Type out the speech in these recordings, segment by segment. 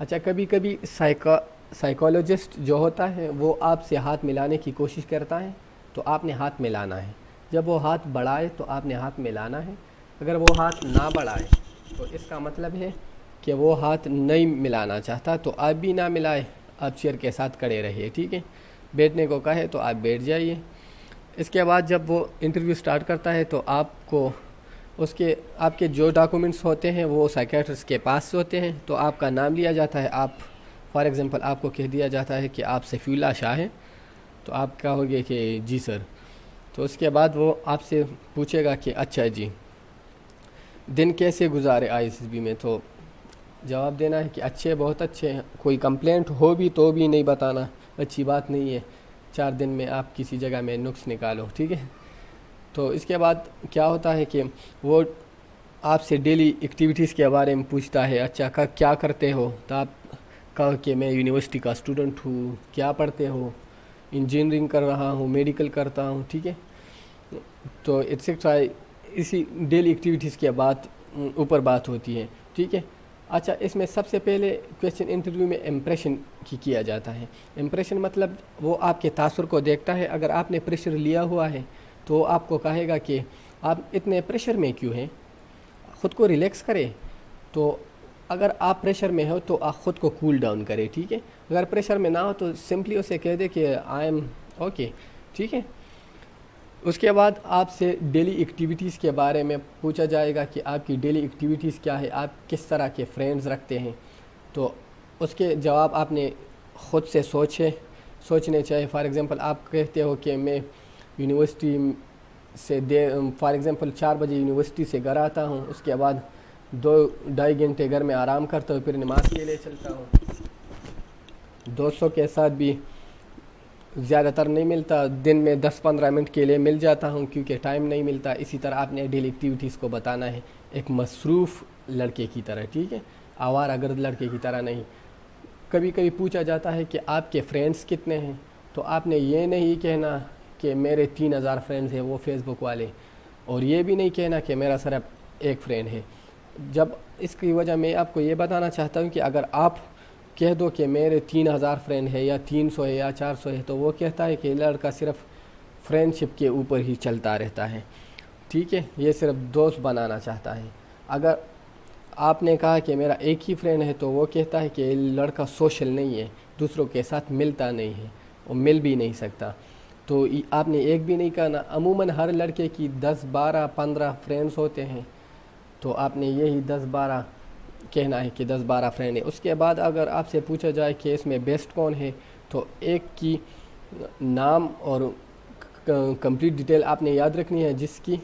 اچھا کبھی کبھی سائیکالوجسٹ جو ہوتا ہے وہ آپ سے ہاتھ ملانے کی کوشش کرتا ہے تو آپ نے ہاتھ ملانا ہے. جب وہ ہاتھ بڑھائے تو آپ نے ہاتھ ملانا ہے. اگر وہ ہاتھ نہ بڑھائے تو اس کا مطلب ہے کہ وہ ہاتھ نہیں ملانا چاہتا, تو آپ بھی نہ ملائے, آپ چیئر کے ساتھ کھڑے رہیے. ٹھیک ہے, بیٹھنے کو کہے تو آپ بیٹھ جائیے. اس کے بعد جب وہ انٹرویو سٹارٹ کرتا ہے تو آپ کو آپ کے جو ڈاکومنٹس ہوتے ہیں وہ سائیکیٹرسٹ کے پاس ہوتے ہیں, تو آپ کا نام لیا جاتا ہے. آپ فار ایگزامپل آپ کو کہہ دیا جاتا ہے کہ آپ سیفی اللہ شاہ ہیں, تو آپ کہو گے کہ جی سر. تو اس کے بعد وہ آپ سے پوچھے گا کہ اچھا جی دن کیسے گزارے ISSB میں, تو جواب دینا ہے کہ اچھے, بہت اچھے ہیں. کوئی کمپلینٹ ہو بھی تو بھی نہیں بتانا, اچھی بات نہیں ہے. 4 دن میں آپ کسی جگہ میں نقص نکالو. ٹھیک ہے, تو اس کے بعد کیا ہوتا ہے کہ وہ آپ سے ڈیلی ایکٹیویٹیز کے بارے میں پوچھتا ہے. اچھا کیا کرتے ہو, تو آپ کہو کہ میں یونیورسٹی کا اسٹوڈنٹ ہوں. کیا پڑھتے ہو, انجینئرنگ کر رہا ہوں, میڈیکل کرتا ہوں. ٹھیک ہے, تو ایٹسیٹرا, اسی ڈیلی ایکٹیویٹیز کے بعد اوپر بات ہوتی ہے. ٹھیک ہے. اچھا اس میں سب سے پہلے کویشچن انٹرویو میں امپریشن کیا جاتا ہے. امپریشن مطلب وہ آپ کے تاثر کو دیکھتا ہے. اگر آپ نے پریشر لیا ہوا ہے تو آپ کو کہے گا کہ آپ اتنے پریشر میں کیوں ہیں, خود کو ریلیکس کرے. تو اگر آپ پریشر میں ہو تو آپ خود کو کول ڈاؤن کرے. ٹھیک ہے, اگر پریشر میں نہ ہو تو سمپلی اسے کہہ دے کہ آئی ایم اوکے. ٹھیک ہے, اس کے بعد آپ سے ڈیلی ایکٹیویٹیز کے بارے میں پوچھا جائے گا کہ آپ کی ڈیلی ایکٹیویٹیز کیا ہے, آپ کس طرح کے فرینڈز رکھتے ہیں. تو اس کے جواب آپ نے خود سے سوچنے چاہیے. فار ایگزامپل آپ کہتے ہو کہ میں یونیورسٹی سے فار ایگزامپل 4 بجے یونیورسٹی سے گھر آتا ہوں, اس کے بعد 2-2.5 گھنٹے گھر میں آرام کرتا ہوں, پھر نماز کے لیے چلتا ہوں. دوستوں کے ساتھ بھی زیادہ تر نہیں ملتا, دن میں 10-15 منٹ کے لیے مل جاتا ہوں کیونکہ ٹائم نہیں ملتا. اسی طرح آپ نے ڈیلی ایکٹیویٹیز کو بتانا ہے ایک مصروف لڑکے کی طرح. ٹھیک ہے, آوارہ گرد لڑکے کی طرح نہیں. کبھی کبھی پوچھا جاتا ہے کہ آپ کے فرینڈز کتنے ہیں, تو آپ نے یہ نہیں کہنا کہ میرے 3000 فرینڈز ہیں وہ فیس بک والے, اور یہ بھی نہیں کہنا کہ میرا صرف ایک فرینڈ ہے. جب اس کی وجہ میں آپ کو یہ بتانا چاہتا ہوں کہ اگر آپ کہہ دو کہ میرے 3000 فرینڈ ہے یا 300 ہے یا 400 ہے, تو وہ کہتا ہے کہ لڑکا صرف فرینڈ شپ کے اوپر ہی چلتا رہتا ہے. ٹھیک ہے, یہ صرف دوست بنانا چاہتا ہے. اگر آپ نے کہا کہ میرا ایک ہی فرینڈ ہے تو وہ کہتا ہے کہ لڑکا سوشل نہیں ہے, دوسروں کے ساتھ ملتا نہیں ہے, اور مل بھی نہیں سکتا. تو آپ نے ایک بھی نہیں کہنا. عموماً ہر لڑکے کی 10-12-15 فرینڈز ہوتے ہیں, تو آپ نے یہی 10-12 کہنا ہے کہ 10-12 فرینڈ ہے. اس کے بعد اگر آپ سے پوچھا جائے کہ اس میں بیسٹ کون ہے, تو ایک کی نام اور کمپلیٹ ڈیٹیل آپ نے یاد رکھنی ہے, جس کی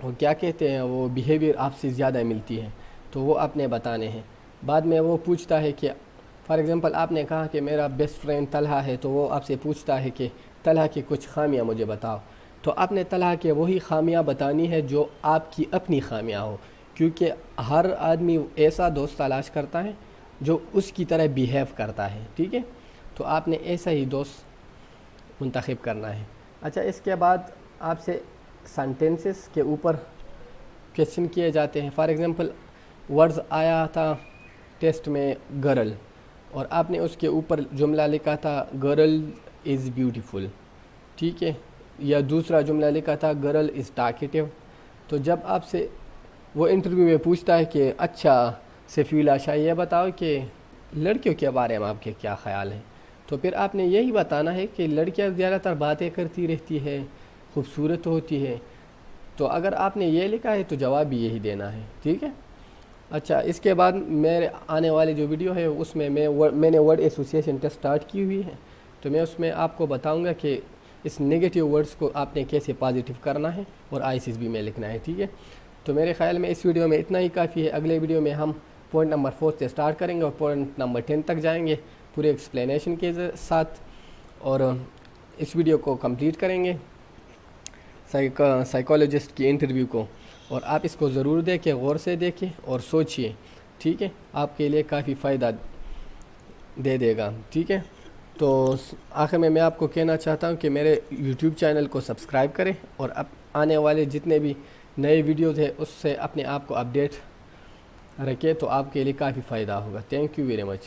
وہ کیا کہتے ہیں وہ بیہیویئر آپ سے زیادہ ملتی ہے, تو وہ آپ نے بتانے ہیں. بعد میں وہ پوچھتا ہے کہ فار ایگزامپل آپ نے کہا کہ میرا بیسٹ فرینڈ طلحہ ہے, تو وہ آپ سے پوچھتا ہے کہ طلحہ کی کچھ خامیاں مجھے بتاؤ. تو آپ نے طلحہ کے وہی خامیاں بتانی ہے جو آپ کی اپنی خامیاں ہو, کیونکہ ہر آدمی ایسا دوست تلاش کرتا ہے جو اس کی طرح بیہیو کرتا ہے. ٹھیک ہے, تو آپ نے ایسا ہی دوست منتخب کرنا ہے. اچھا اس کے بعد آپ سے سینٹنسز کے اوپر کویشچن کیے جاتے ہیں. فار ایگزامپل ورڈز آیا تھا ٹیسٹ میں گرل, اور آپ نے اس کے اوپر جملہ لکھا تھا گرل از بیوٹیفل. ٹھیک ہے, یا دوسرا جملہ لکھا تھا گرل از ٹاکیٹیو. تو جب آپ سے وہ انٹرویو میں پوچھتا ہے کہ اچھا سیفی اللہ شاہ یہ بتاؤ کہ لڑکیوں کے بارے میں آپ کے کیا خیال ہیں, تو پھر آپ نے یہی بتانا ہے کہ لڑکیاں زیادہ تر باتیں کرتی رہتی ہے, خوبصورت ہوتی ہے. تو اگر آپ نے یہ لکھا ہے تو جواب بھی یہی دینا ہے. ٹھیک ہے. اچھا اس کے بعد میرے آنے والے جو ویڈیو ہے اس میں میں نے ورڈ ایسوسیشن ٹیسٹ سٹارٹ کی ہوئی ہے, تو میں اس میں آپ کو بتاؤں گا کہ اس نیگیٹیو ورڈز کو آپ نے کیسے پازیٹیو کرنا ہے اور ISSB میں لکھنا ہے. ٹھیک ہے, تو میرے خیال میں اس ویڈیو میں اتنا ہی کافی ہے. اگلے ویڈیو میں ہم پوائنٹ نمبر 4 سے سٹارٹ کریں گے اور پوائنٹ نمبر 10 تک جائیں گے پورے ایکسپلینیشن کے ساتھ, اور اس ویڈیو کو کمپلیٹ کریں گے سائیکالوجسٹ کی انٹرویو کو. اور آپ اس کو ضرور دیکھیں, غور سے دیکھیں اور سوچئے. ٹھیک ہے, آپ کے لیے کافی فائدہ دے گا. ٹھیک ہے, تو آخر میں آپ کو کہنا چاہتا ہوں کہ میرے یوٹیوب چینل کو سبسکرائب کریں, اور اب آنے والے جتنے بھی نئے ویڈیوز ہیں اس سے اپنے آپ کو اپڈیٹ رکھیں تو آپ کے لیے کافی فائدہ ہوگا. Thank you very much.